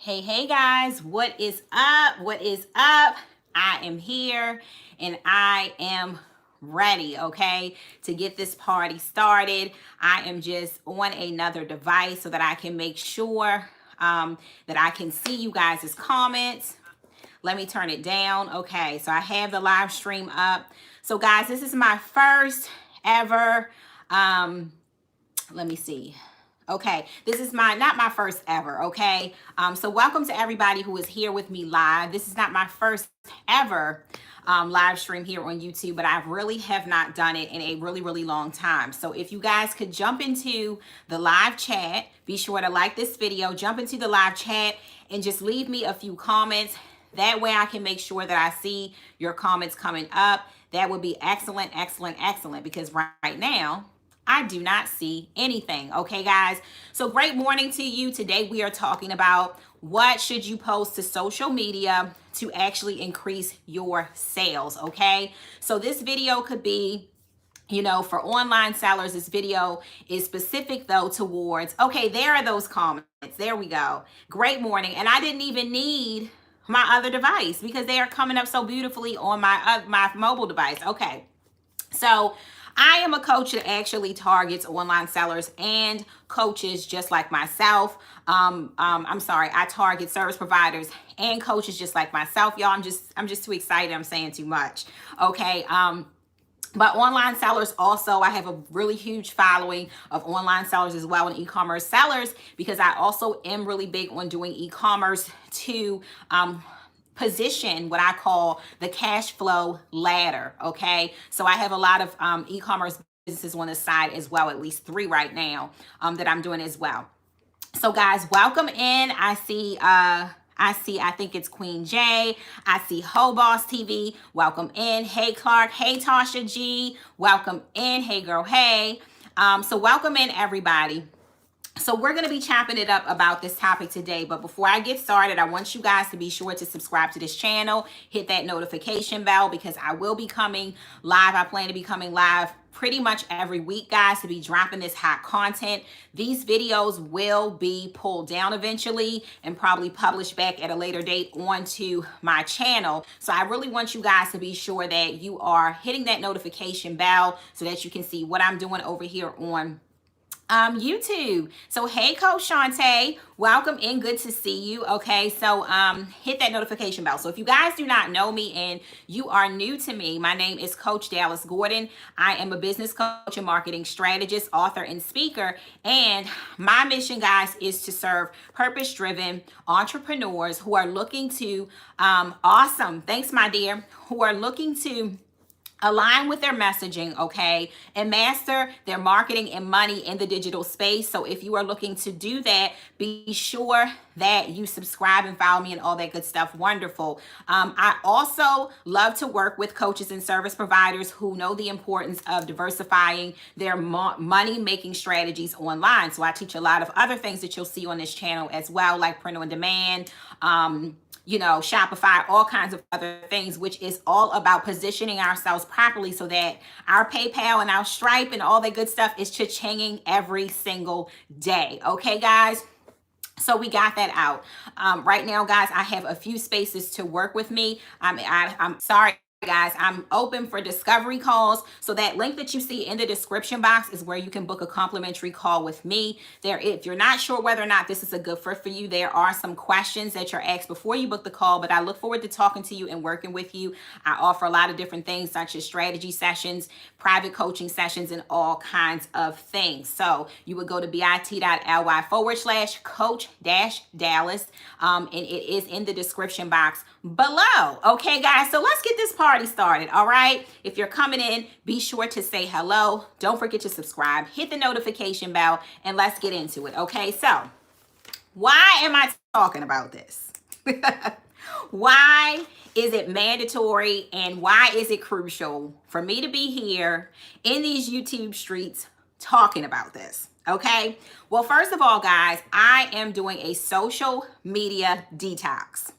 Hey guys, what is up? What is up? I am here and I am ready, okay, to get this party started. I am just on another device so that I can make sure that I can see you guys' comments. Let me turn it down. Okay, so I have the live stream up. So guys, this is my first ever let me see. Okay, this is not my first ever, okay? So welcome to everybody who is here with me live. This is not my first ever live stream here on YouTube, but I really have not done it in a really long time. So if you guys could jump into the live chat, be sure to like this video, jump into the live chat and just leave me a few comments. That way I can make sure that I see your comments coming up. That would be excellent, because right now, I do not see anything. Okay, guys. So great morning to you. Today we are talking about what should you post to social media to actually increase your sales. Okay. So this video could be, for online sellers. This video is specific though towards, okay, there are those comments. There we go. Great morning. And I didn't even need my other device because they are coming up so beautifully on my mobile device. Okay. So I am a coach that actually targets online sellers and coaches just like myself. I target service providers and coaches just like myself. Y'all, I'm just too excited. I'm saying too much. Okay. But online sellers also, I have a really huge following of online sellers as well and e-commerce sellers because I also am really big on doing e-commerce to position what I call the cash flow ladder. Okay. So I have a lot of e-commerce businesses on the side as well, at least 3 right now that I'm doing as well. So guys, welcome in. I think it's Queen J. I see Ho Boss TV. Welcome in. Hey Clark. Hey Tasha G. Welcome in. Hey girl. Hey. So welcome in everybody. So we're going to be chopping it up about this topic today. But before I get started, I want you guys to be sure to subscribe to this channel. Hit that notification bell because I will be coming live. I plan to be coming live pretty much every week, guys, to be dropping this hot content. These videos will be pulled down eventually and probably published back at a later date onto my channel. So I really want you guys to be sure that you are hitting that notification bell so that you can see what I'm doing over here on YouTube. So hey Coach Shantae, welcome in, good to see you. Okay, so hit that notification bell. So if you guys do not know me and you are new to me, my name is Coach Dallas Gordon. I am a business coach and marketing strategist, author, and speaker. And my mission, guys, is to serve purpose-driven entrepreneurs who are looking to awesome, thanks my dear, who are looking to align with their messaging, okay, and master their marketing and money in the digital space. So if you are looking to do that, be sure that you subscribe and follow me and all that good stuff. Wonderful. I also love to work with coaches and service providers who know the importance of diversifying their money making strategies online. So I teach a lot of other things that you'll see on this channel as well, like print on demand, Shopify, all kinds of other things, which is all about positioning ourselves properly so that our PayPal and our Stripe and all that good stuff is cha-chinging every single day. Okay, guys? So we got that out. Right now, guys, I have a few spaces to work with me. I'm sorry, guys, I'm open for discovery calls. So that link that you see in the description box is where you can book a complimentary call with me. If you're not sure whether or not this is a good fit for you, there are some questions that you're asked before you book the call, but I look forward to talking to you and working with you. I offer a lot of different things such as strategy sessions, private coaching sessions, and all kinds of things. So you would go to bit.ly/coach-dallas, and it is in the description box below. Okay, guys, so let's get this party started. All right, if you're coming in, be sure to say hello. Don't forget to subscribe, hit the notification bell, and let's get into it. Okay, so why am I talking about this? Why is it mandatory and why is it crucial for me to be here in these YouTube streets talking about this? Okay, well, first of all, guys, I am doing a social media detox.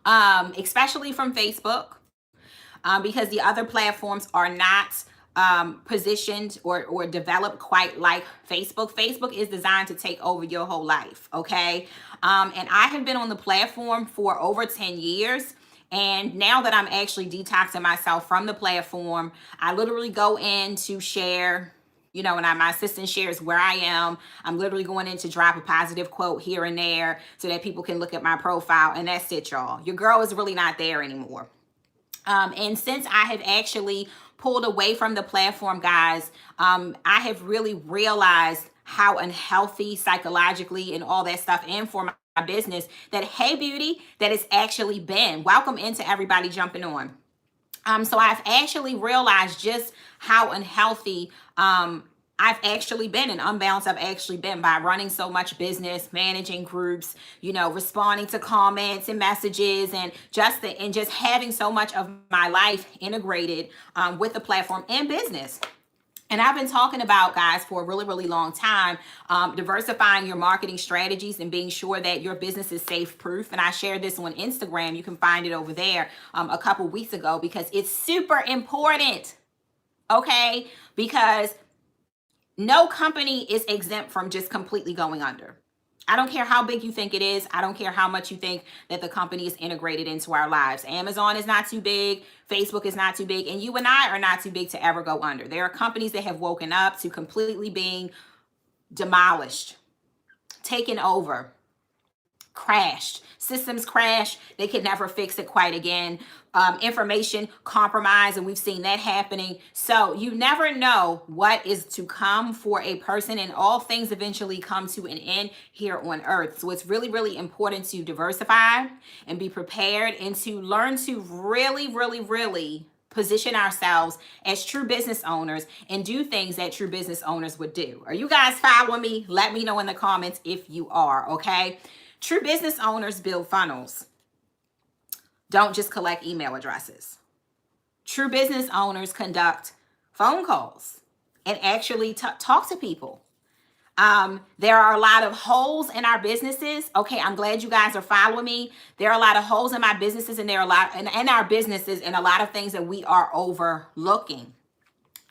Especially from Facebook, because the other platforms are not positioned or developed quite like Facebook. Facebook is designed to take over your whole life, okay? And I have been on the platform for over 10 years. And now that I'm actually detoxing myself from the platform, I literally go in to share, you know, and my assistant shares where I am. I'm literally going in to drop a positive quote here and there so that people can look at my profile. And that's it, y'all. Your girl is really not there anymore. And since I have actually pulled away from the platform, guys, I have really realized how unhealthy psychologically and all that stuff and for my business that, hey, beauty, that it's actually been. Welcome into everybody jumping on. So I've actually realized just how unhealthy I've actually been and unbalanced I've actually been by running so much business, managing groups, you know, responding to comments and messages, and just having so much of my life integrated with the platform and business. And I've been talking about, guys, for a really, really long time, diversifying your marketing strategies and being sure that your business is safe proof. And I shared this on Instagram. You can find it over there a couple weeks ago because it's super important. Okay? Because no company is exempt from just completely going under. I don't care how big you think it is. I don't care how much you think that the company is integrated into our lives. Amazon is not too big. Facebook is not too big. And you and I are not too big to ever go under. There are companies that have woken up to completely being demolished, taken over, crashed. Systems crash. They could never fix it quite again. Information compromise, and we've seen that happening. So you never know what is to come for a person, and all things eventually come to an end here on earth. So it's really, really important to diversify and be prepared and to learn to really, really, really position ourselves as true business owners and do things that true business owners would do. Are you guys following me? Let me know in the comments if you are, okay? True business owners build funnels. Don't just collect email addresses. True business owners conduct phone calls and actually talk to people. There are a lot of holes in our businesses. Okay, I'm glad you guys are following me. There are a lot of holes in my businesses, and there are a lot in our businesses, and a lot of things that we are overlooking.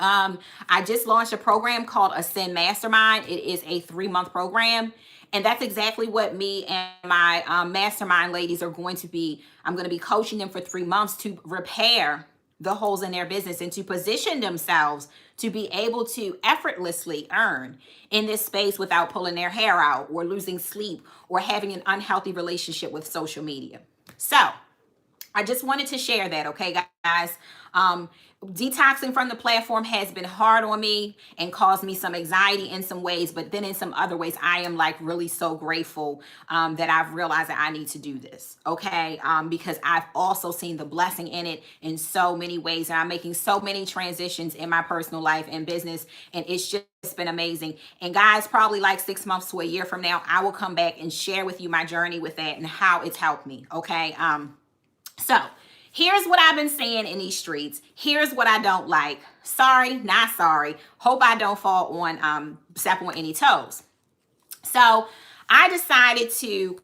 I just launched a program called Ascend Mastermind. It is a 3-month program. And that's exactly what me and my mastermind ladies are going to be. I'm going to be coaching them for 3 months to repair the holes in their business and to position themselves to be able to effortlessly earn in this space without pulling their hair out or losing sleep or having an unhealthy relationship with social media. So I just wanted to share that, okay, guys? Detoxing from the platform has been hard on me and caused me some anxiety in some ways, but then in some other ways, I am like really so grateful that I've realized that I need to do this, okay? Because I've also seen the blessing in it in so many ways, and I'm making so many transitions in my personal life and business, and it's just been amazing. And guys, probably like 6 months to a year from now, I will come back and share with you my journey with that and how it's helped me, okay? So here's what I've been saying in these streets. Here's what I don't like. Sorry, not sorry. Hope I don't fall on, step on any toes. So I decided to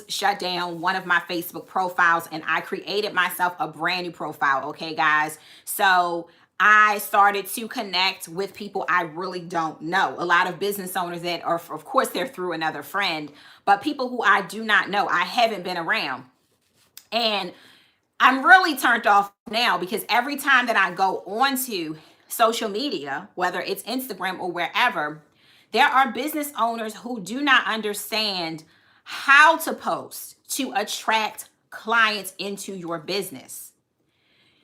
shut down one of my Facebook profiles, and I created myself a brand new profile. Okay, guys. So I started to connect with people I really don't know. A lot of business owners that are, of course, they're through another friend, but people who I do not know, I haven't been around. And I'm really turned off now because every time that I go onto social media, whether it's Instagram or wherever, there are business owners who do not understand how to post to attract clients into your business.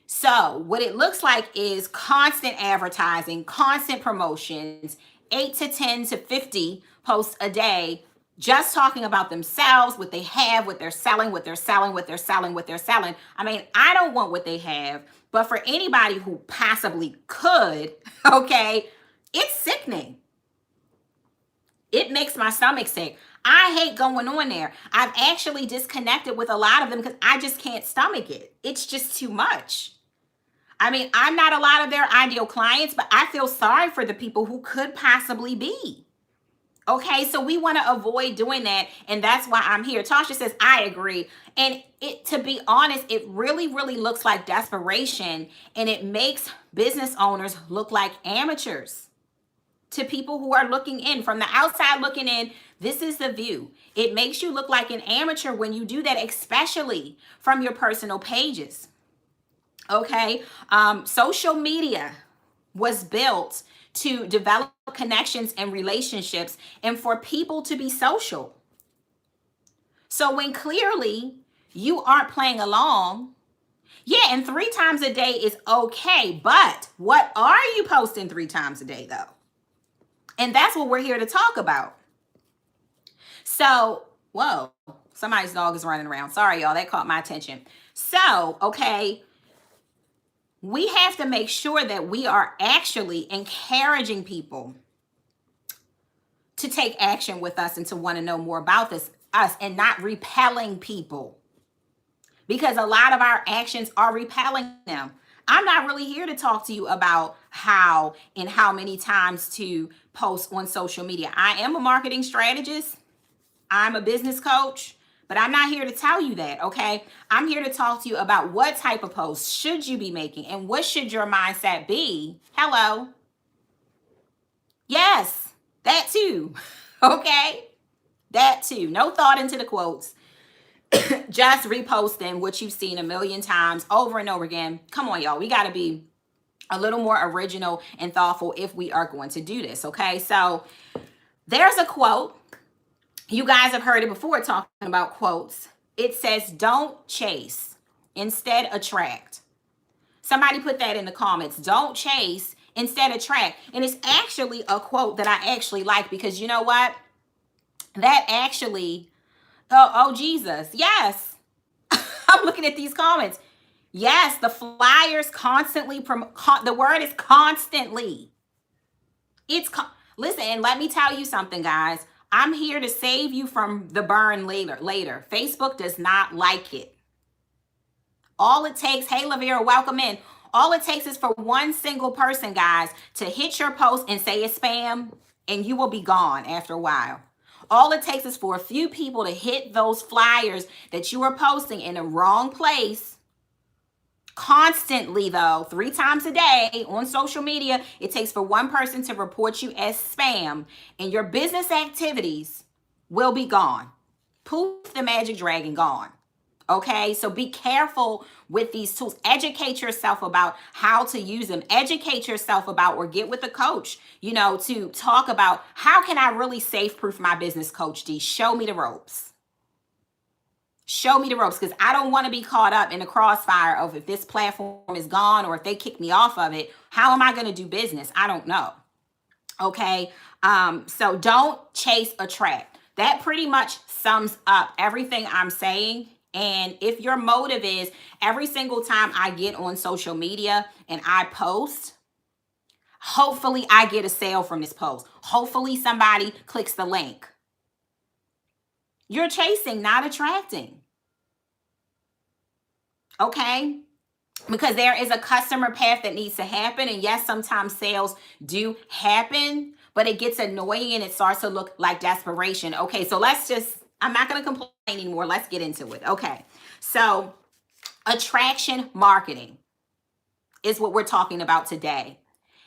So what it looks like is constant advertising, constant promotions, 8 to 10 to 50 posts a day, just talking about themselves, what they have, what they're selling, what they're selling, what they're selling, what they're selling. I mean, I don't want what they have, but for anybody who possibly could, okay, it's sickening. It makes my stomach sick. I hate going on there. I've actually disconnected with a lot of them because I just can't stomach it. It's just too much. I mean, I'm not a lot of their ideal clients, but I feel sorry for the people who could possibly be. Okay, so we want to avoid doing that, and that's why I'm here. Tasha says, I agree. And it, to be honest, it really, really looks like desperation, and it makes business owners look like amateurs to people who are looking in. From the outside looking in, this is the view. It makes you look like an amateur when you do that, especially from your personal pages. Okay, social media was built to develop connections and relationships and for people to be social. So when clearly you aren't playing along, yeah, and 3 times a day is okay, but what are you posting 3 times a day though? And that's what we're here to talk about. So, whoa, somebody's dog is running around. Sorry, y'all, that caught my attention. So, okay, we have to make sure that we are actually encouraging people to take action with us and to want to know more about us, and not repelling people, because a lot of our actions are repelling them. I'm not really here to talk to you about how and how many times to post on social media. I am a marketing strategist. I'm a business coach, but I'm not here to tell you that, okay? I'm here to talk to you about what type of posts should you be making and what should your mindset be. Hello. Yes, that too. Okay? That too. No thought into the quotes. Just reposting what you've seen a million times over and over again. Come on, y'all. We got to be a little more original and thoughtful if we are going to do this, okay? So there's a quote. You guys have heard it before talking about quotes. It says, don't chase, instead attract. Somebody put that in the comments. Don't chase, instead attract. And it's actually a quote that I actually like, because you know what? That actually, oh Jesus, yes. I'm looking at these comments. Yes, the flyers constantly, the word is constantly. Listen, and let me tell you something, guys. I'm here to save you from the burn later. Facebook does not like it. All it takes, hey Lavera, welcome in. All it takes is for one single person, guys, to hit your post and say it's spam, and you will be gone after a while. All it takes is for a few people to hit those flyers that you are posting in the wrong place constantly, though, 3 times a day on social media. It takes for one person to report you as spam, and your business activities will be gone. Poof, the magic dragon, gone. Okay, so be careful with these tools. Educate yourself about how to use them. Educate yourself about, or get with a coach, to talk about, how can I really safe-proof my business, Coach D? Show me the ropes. Show me the ropes, because I don't want to be caught up in the crossfire of, if this platform is gone or if they kick me off of it, how am I going to do business? I don't know. Okay, so don't chase, attract. That pretty much sums up everything I'm saying. And if your motive is, every single time I get on social media and I post, hopefully I get a sale from this post. Hopefully somebody clicks the link. You're chasing, not attracting. Okay? Because there is a customer path that needs to happen. And yes, sometimes sales do happen, but it gets annoying and it starts to look like desperation. Okay, so I'm not going to complain anymore. Let's get into it. Okay, so attraction marketing is what we're talking about today.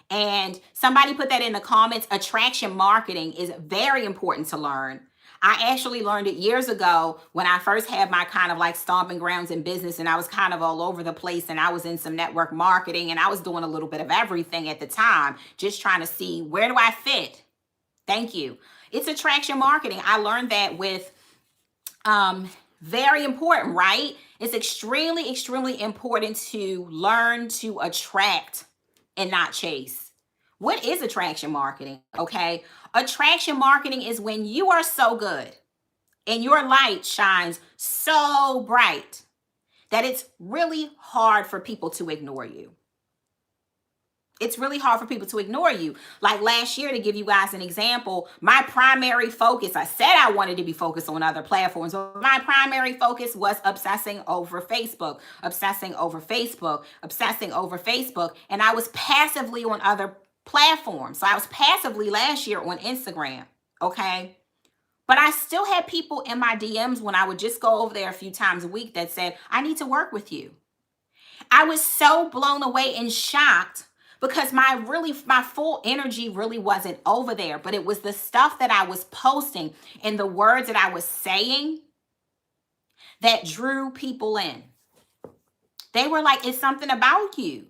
And somebody put that in the comments. Attraction marketing is very important to learn. I actually learned it years ago when I first had my kind of like stomping grounds in business, and I was kind of all over the place, and I was in some network marketing, and I was doing a little bit of everything at the time, just trying to see, where do I fit? Thank you. It's attraction marketing. I learned that with very important, right? It's extremely, extremely important to learn to attract and not chase. What is attraction marketing? Okay. Attraction marketing is when you are so good and your light shines so bright that it's really hard for people to ignore you. It's really hard for people to ignore you. Like last year, to give you guys an example, my primary focus, I said I wanted to be focused on other platforms, but my primary focus was obsessing over Facebook, and I was passively on other platforms. So I was passively last year on Instagram. Okay. But I still had people in my DMs when I would just go over there a few times a week that said, I need to work with you. I was so blown away and shocked because my full energy really wasn't over there, but it was the stuff that I was posting and the words that I was saying that drew people in. They were like, it's something about you.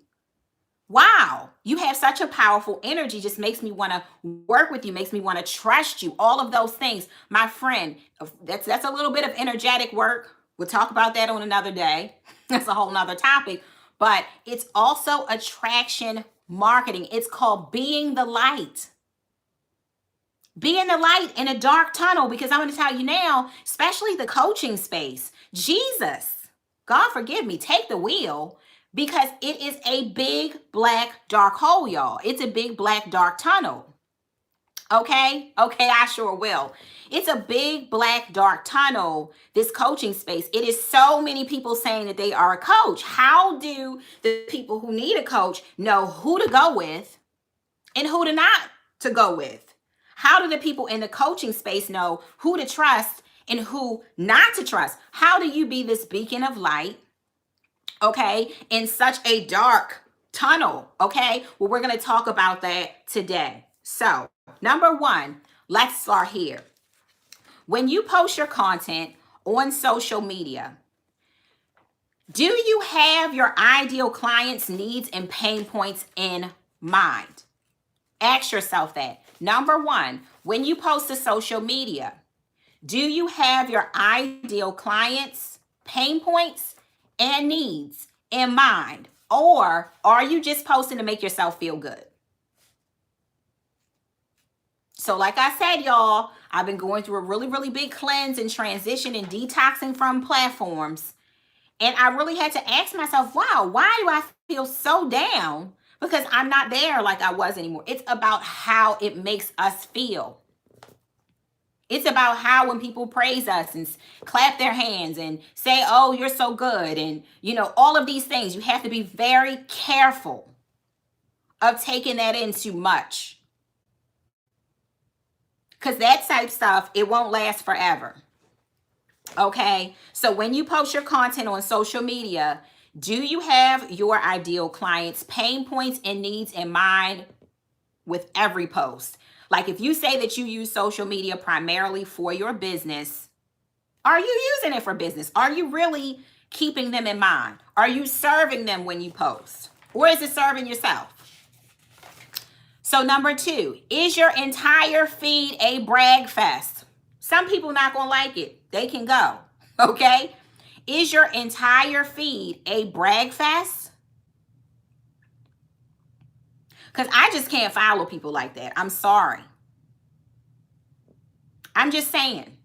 Wow, you have such a powerful energy, just makes me want to work with you, makes me want to trust you, all of those things. My friend, that's a little bit of energetic work. We'll talk about that on another day. That's a whole nother topic. But it's also attraction marketing. It's called being the light. Being the light in a dark tunnel, because I'm going to tell you now, especially the coaching space, Jesus, God forgive me, take the wheel, because it is a big black dark hole, y'all. It's a big black dark tunnel. Okay, I sure will. It's a big black dark tunnel, this coaching space. It is so many people saying that they are a coach. How do the people who need a coach know who to go with and who to not to go with? How do the people in the coaching space know who to trust and who not to trust? How do you be this beacon of light, okay, in such a dark tunnel? Okay, well, we're going to talk about that today. So, number one, let's start here. When you post your content on social media, do you have your ideal client's needs and pain points in mind? Ask yourself that. Number one, when you post to social media, do you have your ideal client's pain points and needs in mind? Or are you just posting to make yourself feel good? So like I said, y'all, I've been going through a really, really big cleanse and transition and detoxing from platforms. And I really had to ask myself, wow, why do I feel so down? Because I'm not there like I was anymore. It's about how it makes us feel. It's about how when people praise us and clap their hands and say, oh, you're so good. And, all of these things, you have to be very careful of taking that in too much. Because that type stuff, it won't last forever. Okay, so when you post your content on social media, do you have your ideal clients' pain points and needs in mind with every post? Like if you say that you use social media primarily for your business, are you using it for business? Are you really keeping them in mind? Are you serving them when you post? Or is it serving yourself? So number two, is your entire feed a brag fest? Some people not gonna like it. They can go, okay? Is your entire feed a brag fest? Because I just can't follow people like that. I'm sorry. I'm just saying.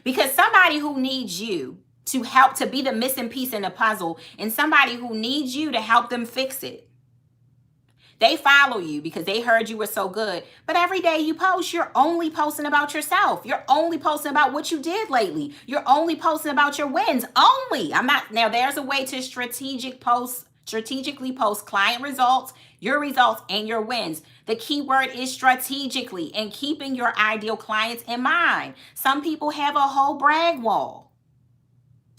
Because somebody who needs you to help to be the missing piece in the puzzle and somebody who needs you to help them fix it, they follow you because they heard you were so good. But every day you post, you're only posting about yourself. You're only posting about what you did lately. You're only posting about your wins. Only. Now there's a way to strategically post client results, your results, and your wins. The key word is strategically and keeping your ideal clients in mind. Some people have a whole brag wall.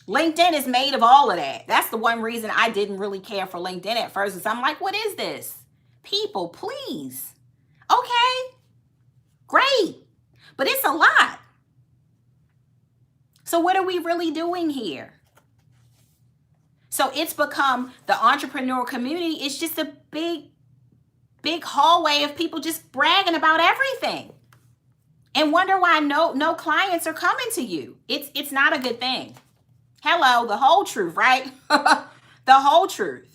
LinkedIn is made of all of that. That's the one reason I didn't really care for LinkedIn at first, is I'm like, what is this? People, please. Okay, great. But it's a lot. So what are we really doing here? So it's become the entrepreneurial community. It's just a big hallway of people just bragging about everything and wonder why no clients are coming to you. It's not a good thing. Hello, the whole truth, right? The whole truth.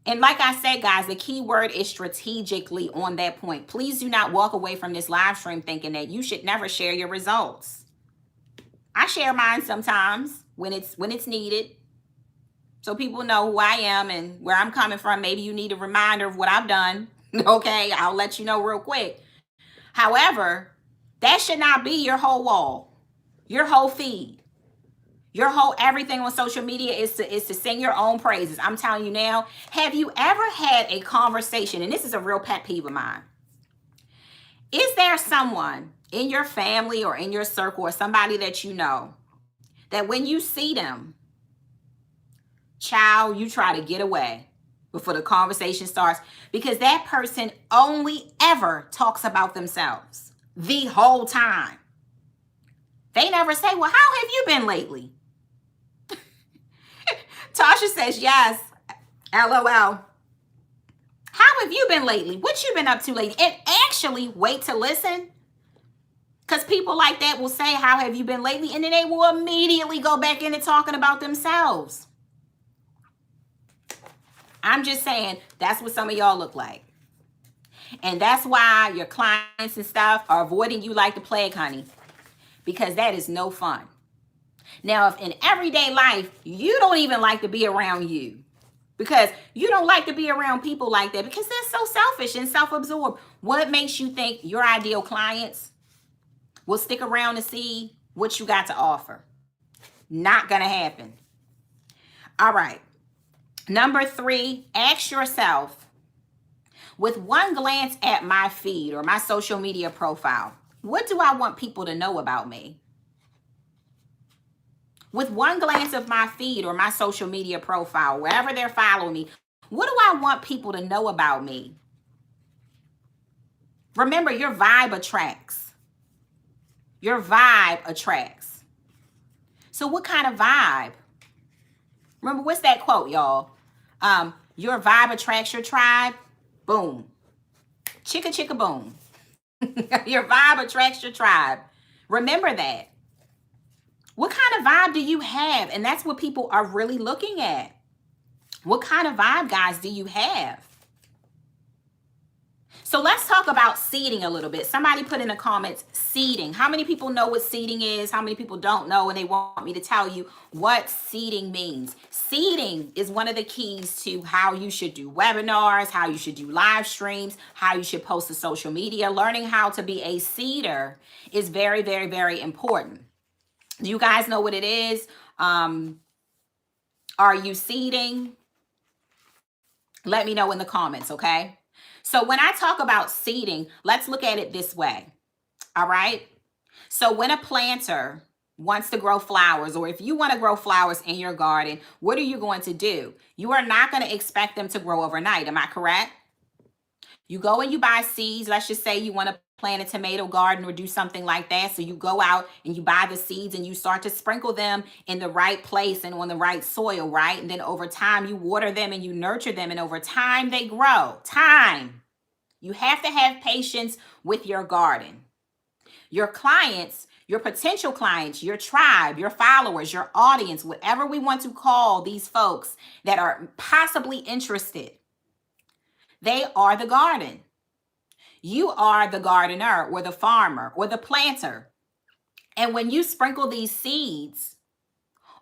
And like I said, guys, the key word is strategically on that point. Please do not walk away from this live stream thinking that you should never share your results. I share mine sometimes when it's needed, so people know who I am and where I'm coming from. Maybe you need a reminder of what I've done. Okay, I'll let you know real quick. However, that should not be your whole wall, your whole feed. Your whole everything on social media is to sing your own praises. I'm telling you now, have you ever had a conversation, and this is a real pet peeve of mine. Is there someone in your family or in your circle or somebody that you know that when you see them, child, you try to get away before the conversation starts because that person only ever talks about themselves the whole time. They never say, well, how have you been lately? Tasha says, yes, LOL. How have you been lately? What you been up to lately? And actually wait to listen. Because people like that will say, how have you been lately? And then they will immediately go back into talking about themselves. I'm just saying, that's what some of y'all look like. And that's why your clients and stuff are avoiding you like the plague, honey. Because that is no fun. Now, if in everyday life, you don't even like to be around you. Because you don't like to be around people like that. Because they're so selfish and self-absorbed. What makes you think your ideal clients will stick around to see what you got to offer? Not going to happen. All right. Number 3, ask yourself, with one glance at my feed or my social media profile, what do I want people to know about me? With one glance of my feed or my social media profile, wherever they're following me, what do I want people to know about me? Remember, your vibe attracts. Your vibe attracts. So what kind of vibe? Remember, what's that quote, y'all? Your vibe attracts your tribe. Boom. Chicka, chicka, boom. Your vibe attracts your tribe. Remember that. What kind of vibe do you have? And that's what people are really looking at. What kind of vibe, guys, do you have? So let's talk about seeding a little bit. Somebody put in the comments, seeding. How many people know what seeding is? How many people don't know? And they want me to tell you what seeding means. Seeding is one of the keys to how you should do webinars, how you should do live streams, how you should post to social media. Learning how to be a seeder is very, very, very important. Do you guys know what it is? Are you seeding? Let me know in the comments, okay? So when I talk about seeding, let's look at it this way, all right? So when a planter wants to grow flowers, or if you want to grow flowers in your garden, what are you going to do? You are not going to expect them to grow overnight. Am I correct? You go and you buy seeds. Let's just say you want to plant a tomato garden or do something like that. So you go out and you buy the seeds and you start to sprinkle them in the right place and on the right soil, right? And then over time you water them and you nurture them, and over time they grow. Time. You have to have patience with your garden. Your clients, your potential clients, your tribe, your followers, your audience, whatever we want to call these folks that are possibly interested, they are the garden. You are the gardener or the farmer or the planter. And when you sprinkle these seeds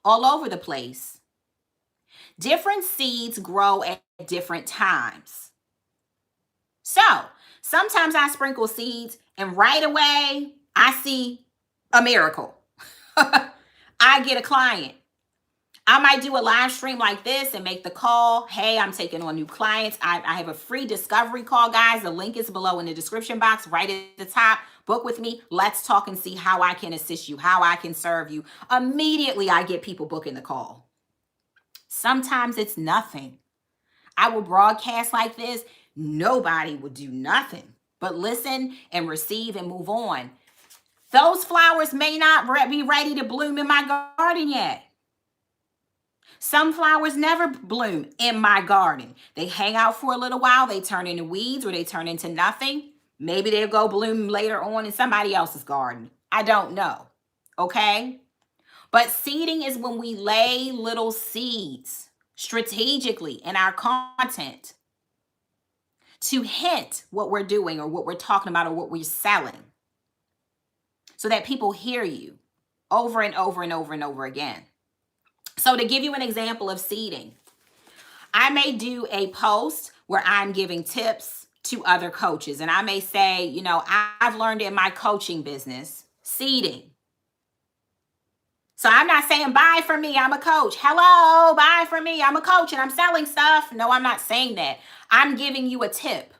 all over the place, different seeds grow at different times. So sometimes I sprinkle seeds and right away I see a miracle. I get a client. I might do a live stream like this and make the call. Hey, I'm taking on new clients. I have a free discovery call, guys. The link is below in the description box, right at the top. Book with me. Let's talk and see how I can assist you, how I can serve you. Immediately, I get people booking the call. Sometimes it's nothing. I will broadcast like this. Nobody will do nothing but listen and receive and move on. Those flowers may not be ready to bloom in my garden yet. Some flowers never bloom in my garden. They hang out for a little while. They turn into weeds or they turn into nothing. Maybe they'll go bloom later on in somebody else's garden. I don't know. Okay? But seeding is when we lay little seeds strategically in our content to hint what we're doing or what we're talking about or what we're selling, so that people hear you over and over and over and over again. So to give you an example of seeding, I may do a post where I'm giving tips to other coaches. And I may say, you know, I've learned in my coaching business, seeding. So I'm not saying buy from me, I'm a coach. Hello, buy from me, I'm a coach and I'm selling stuff. No, I'm not saying that. I'm giving you a tip.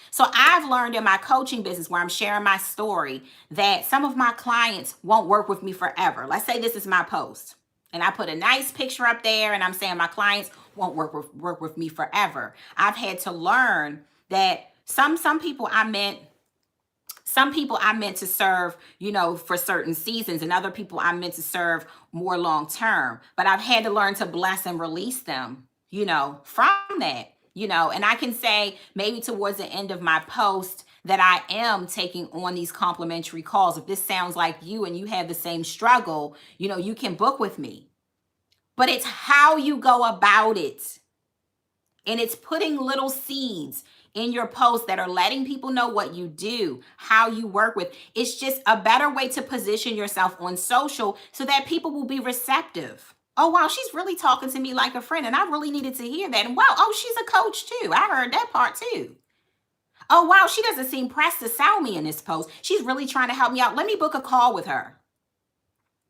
So I've learned in my coaching business where I'm sharing my story that some of my clients won't work with me forever. Let's say this is my post and I put a nice picture up there and I'm saying my clients won't work with me forever. I've had to learn that some people I meant to serve, for certain seasons, and other people I meant to serve more long term. But I've had to learn to bless and release them, from that, and I can say maybe towards the end of my post that I am taking on these complimentary calls. If this sounds like you and you have the same struggle, you can book with me. But it's how you go about it. And it's putting little seeds in your posts that are letting people know what you do, how you work with. It's just a better way to position yourself on social so that people will be receptive. Oh, wow, she's really talking to me like a friend, and I really needed to hear that. And wow, oh, she's a coach too. I heard that part too. Oh, wow, she doesn't seem pressed to sell me in this post. She's really trying to help me out. Let me book a call with her.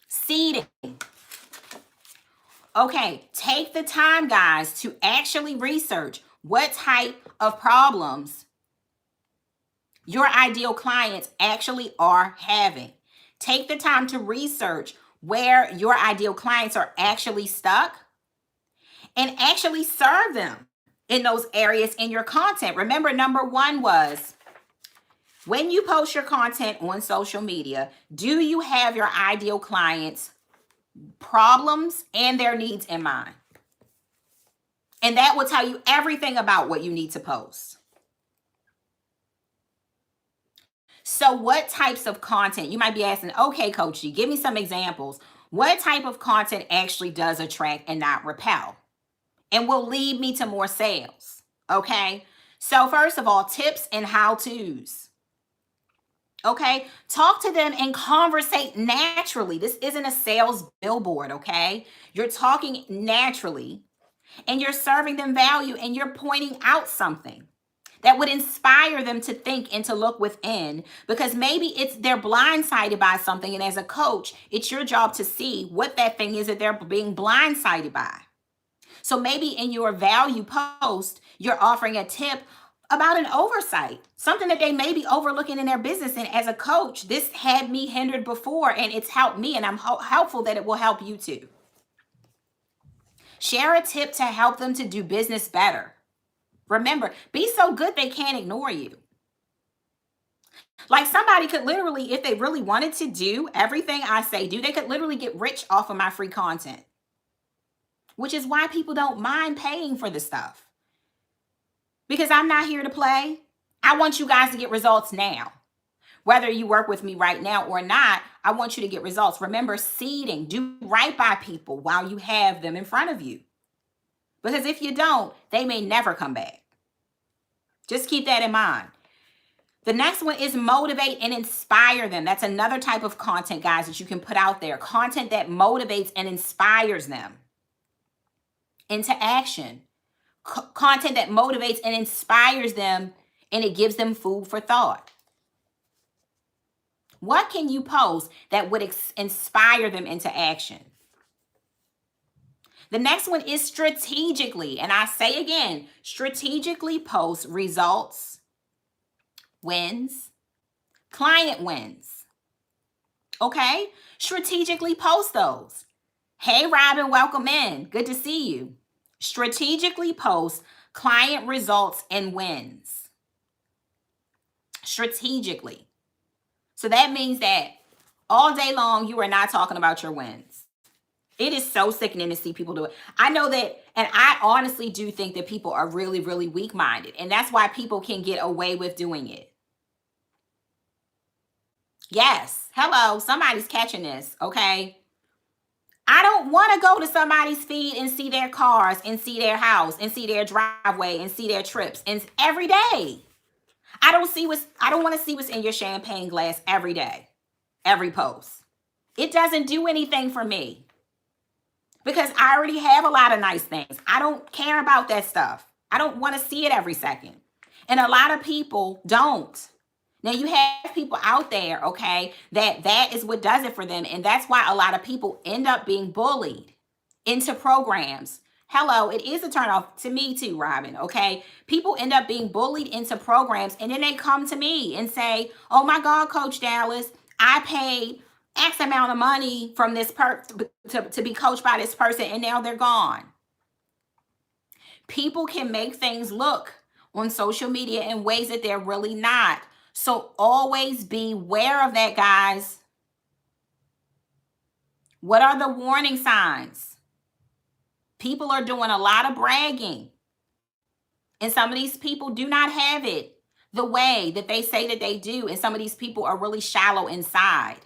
Seeding. Okay, take the time, guys, to actually research what type of problems your ideal clients actually are having. Take the time to research where your ideal clients are actually stuck and actually serve them in those areas in your content. Remember, number one was when you post your content on social media, do you have your ideal clients' problems and their needs in mind? And that will tell you everything about what you need to post. So what types of content? You might be asking, okay, Coach G, give me some examples. What type of content actually does attract and not repel and will lead me to more sales? Okay. So first of all, tips and how-tos. Okay. Talk to them and conversate naturally. This isn't a sales billboard. Okay. You're talking naturally and you're serving them value and you're pointing out something that would inspire them to think and to look within, because maybe they're blindsided by something. And as a coach, it's your job to see what that thing is that they're being blindsided by. So maybe in your value post, you're offering a tip about an oversight, something that they may be overlooking in their business. And as a coach, this had me hindered before and it's helped me, and I'm helpful that it will help you too. Share a tip to help them to do business better. Remember, be so good they can't ignore you. Like somebody could literally, if they really wanted to do everything I say do, they could literally get rich off of my free content. Which is why people don't mind paying for the stuff. Because I'm not here to play. I want you guys to get results now. Whether you work with me right now or not, I want you to get results. Remember, seeding. Do right by people while you have them in front of you. Because if you don't, they may never come back. Just keep that in mind. The next one is motivate and inspire them. That's another type of content, guys, that you can put out there. Content that motivates and inspires them into action. Content that motivates and inspires them, and it gives them food for thought. What can you post that would inspire them into action? The next one is strategically. And I say again, strategically post results, wins, client wins. Okay? Strategically post those. Hey, Robin, welcome in. Good to see you. Strategically post client results and wins. Strategically. So that means that all day long, you are not talking about your wins. It is so sickening to see people do it. I know that, and I honestly do think that people are really, really weak-minded. And that's why people can get away with doing it. Yes. Hello. Somebody's catching this. Okay. I don't want to go to somebody's feed and see their cars and see their house and see their driveway and see their trips and every day. I don't want to see what's in your champagne glass every day, every post. It doesn't do anything for me because I already have a lot of nice things. I don't care about that stuff. I don't want to see it every second. And a lot of people don't. Now you have people out there, okay, that is what does it for them. And that's why a lot of people end up being bullied into programs. Hello, it is a turnoff to me too, Robin, okay? People end up being bullied into programs and then they come to me and say, oh my God, Coach Dallas, I paid X amount of money from this to be coached by this person and now they're gone. People can make things look on social media in ways that they're really not. So always be aware of that, guys. What are the warning signs? People are doing a lot of bragging. And some of these people do not have it the way that they say that they do. And some of these people are really shallow inside.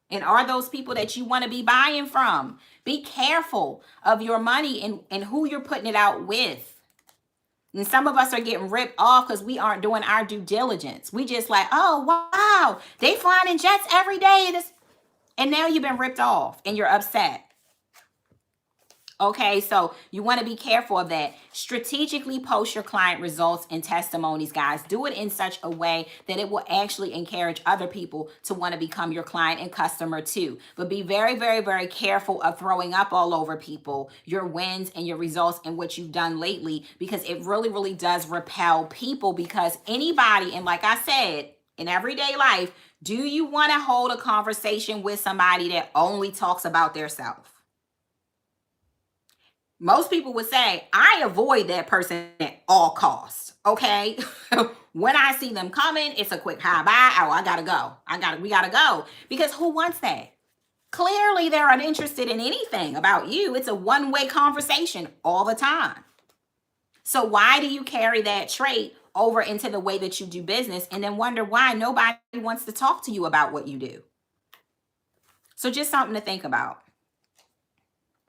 And are those people that you want to be buying from? Be careful of your money and who you're putting it out with. And some of us are getting ripped off because we aren't doing our due diligence. We just like, oh, wow, they flying in jets every day. And now you've been ripped off and you're upset. Okay, so you want to be careful of that. Strategically post your client results and testimonies, guys. Do it in such a way that it will actually encourage other people to want to become your client and customer too. But be very, very, very careful of throwing up all over people your wins and your results and what you've done lately, because it really, really does repel people. Because anybody, and like I said, in everyday life, do you want to hold a conversation with somebody that only talks about their self? Most people would say, I avoid that person at all costs. Okay. When I see them coming, it's a quick hi bye. Oh, I gotta go. We gotta go. Because who wants that? Clearly, they're uninterested in anything about you. It's a one-way conversation all the time. So why do you carry that trait over into the way that you do business and then wonder why nobody wants to talk to you about what you do? So just something to think about.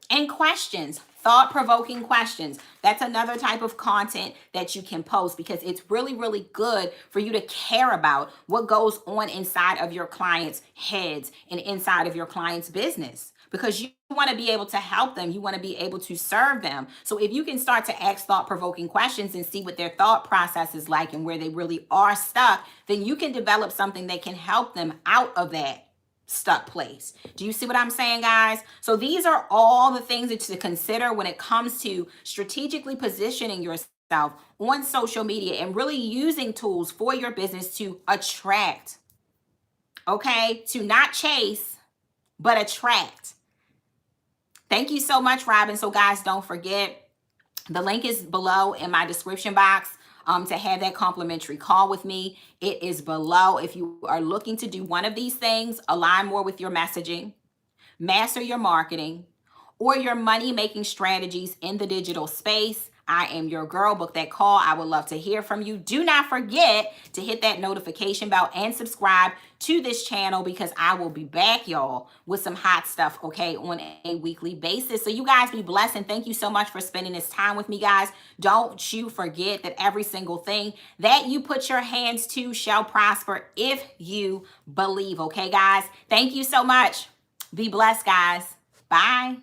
And questions, thought-provoking questions. That's another type of content that you can post, because it's really, really good for you to care about what goes on inside of your clients' heads and inside of your clients' business, because you want to be able to help them. You want to be able to serve them. So if you can start to ask thought-provoking questions and see what their thought process is like and where they really are stuck, then you can develop something that can help them out of that stuck place. Do you see what I'm saying, guys? So these are all the things that to consider when it comes to strategically positioning yourself on social media and really using tools for your business to attract, okay? To not chase, but attract. Thank you so much, Robin. So guys, don't forget, the link is below in my description box. To have that complimentary call with me. It is below. If you are looking to do one of these things, align more with your messaging, master your marketing, or your money-making strategies in the digital space, I am your girl. Book that call. I would love to hear from you. Do not forget to hit that notification bell and subscribe to this channel, because I will be back, y'all, with some hot stuff, okay, on a weekly basis. So you guys be blessed, and thank you so much for spending this time with me, guys. Don't you forget that every single thing that you put your hands to shall prosper if you believe, okay, guys? Thank you so much. Be blessed, guys. Bye.